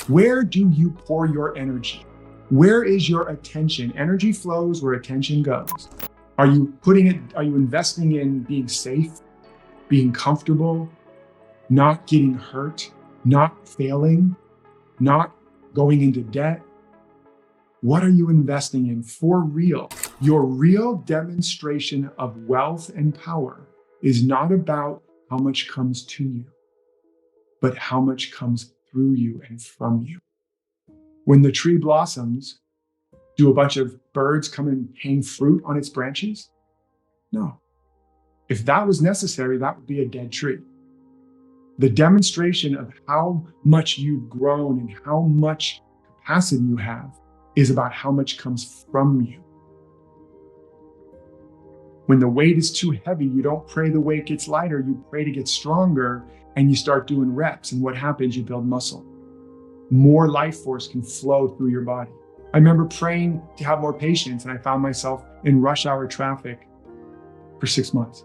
Where do you pour your energy? Where is your attention? Energy flows where attention goes. Are you investing in being safe, being comfortable, not getting hurt, not failing, not going into debt? What are you investing in for real? Your real demonstration of wealth and power is not about how much comes to you, but how much comes through you and from you. When the tree blossoms, do a bunch of birds come and hang fruit on its branches? No. If that was necessary, that would be a dead tree. The demonstration of how much you've grown and how much capacity you have is about how much comes from you. When the weight is too heavy, you don't pray the weight gets lighter, you pray to get stronger, and you start doing reps. And what happens? You build muscle. More life force can flow through your body. I remember praying to have more patience, and I found myself in rush hour traffic for 6 months.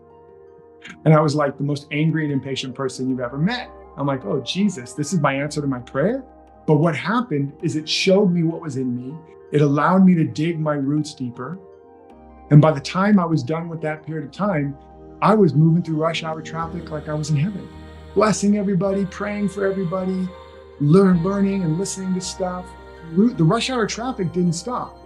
And I was like the most angry and impatient person you've ever met. I'm like, oh, Jesus, this is my answer to my prayer? But what happened is it showed me what was in me. It allowed me to dig my roots deeper. And by the time I was done with that period of time, I was moving through rush hour traffic like I was in heaven, blessing everybody, praying for everybody, learning and listening to stuff. The rush hour traffic didn't stop,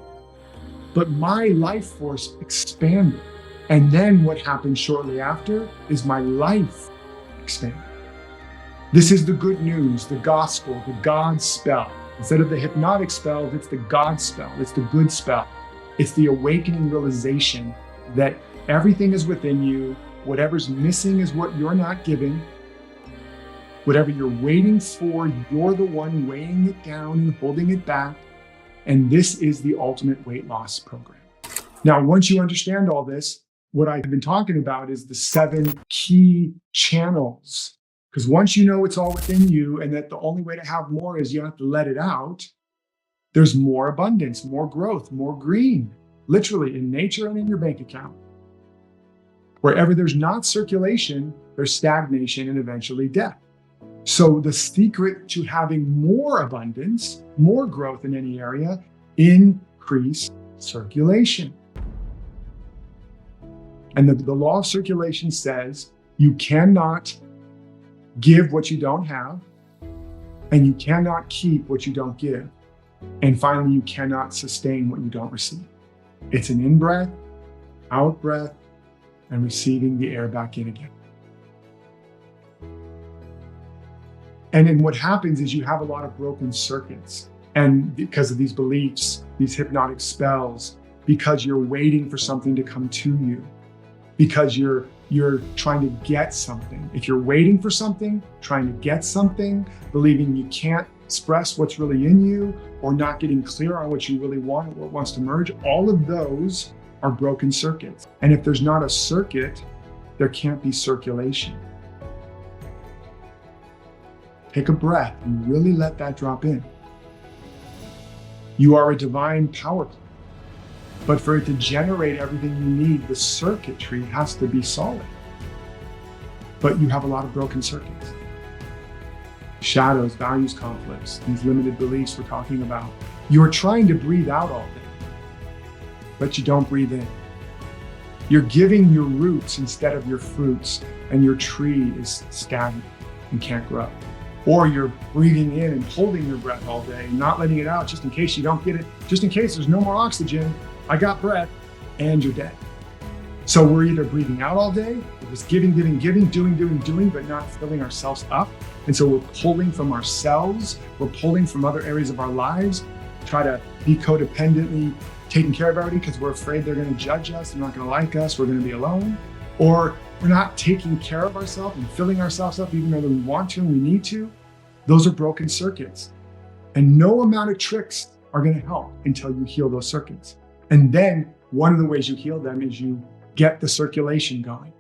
but my life force expanded. And then what happened shortly after is my life expanded. This is the good news, the gospel, the God spell. Instead of the hypnotic spells, it's the God spell. It's the good spell. It's the awakening realization that everything is within you. Whatever's missing is what you're not giving. Whatever you're waiting for, you're the one weighing it down and holding it back. And this is the ultimate weight loss program. Now, once you understand all this, what I've been talking about is the 7 key channels. Because once you know it's all within you and that the only way to have more is you have to let it out, there's more abundance, more growth, more green, literally in nature and in your bank account. Wherever there's not circulation, there's stagnation and eventually death. So the secret to having more abundance, more growth in any area, increase circulation. And the law of circulation says you cannot give what you don't have, and you cannot keep what you don't give. And finally, you cannot sustain what you don't receive. It's an in-breath, out-breath, and receiving the air back in again. And then what happens is you have a lot of broken circuits. And because of these beliefs, these hypnotic spells, because you're waiting for something to come to you, because you're trying to get something. If you're waiting for something, trying to get something, believing you can't express what's really in you, or not getting clear on what you really want or what wants to merge, all of those are broken circuits. And if there's not a circuit, there can't be circulation. Take a breath and really let that drop in. You are a divine power plant. But for it to generate everything you need, the circuitry has to be solid. But you have a lot of broken circuits. Shadows, values, conflicts, these limited beliefs we're talking about. You're trying to breathe out all day, but you don't breathe in. You're giving your roots instead of your fruits, and your tree is stagnant and can't grow. Or you're breathing in and holding your breath all day, not letting it out just in case you don't get it, just in case there's no more oxygen. I got breath, and you're dead. So we're either breathing out all day, we're just giving, doing, but not filling ourselves up. And so we're pulling from ourselves, we're pulling from other areas of our lives, try to be codependently taking care of everybody because we're afraid they're going to judge us, they're not going to like us, we're going to be alone. Or we're not taking care of ourselves and filling ourselves up even though we want to and we need to. Those are broken circuits. And no amount of tricks are going to help until you heal those circuits. And then one of the ways you heal them is you get the circulation going.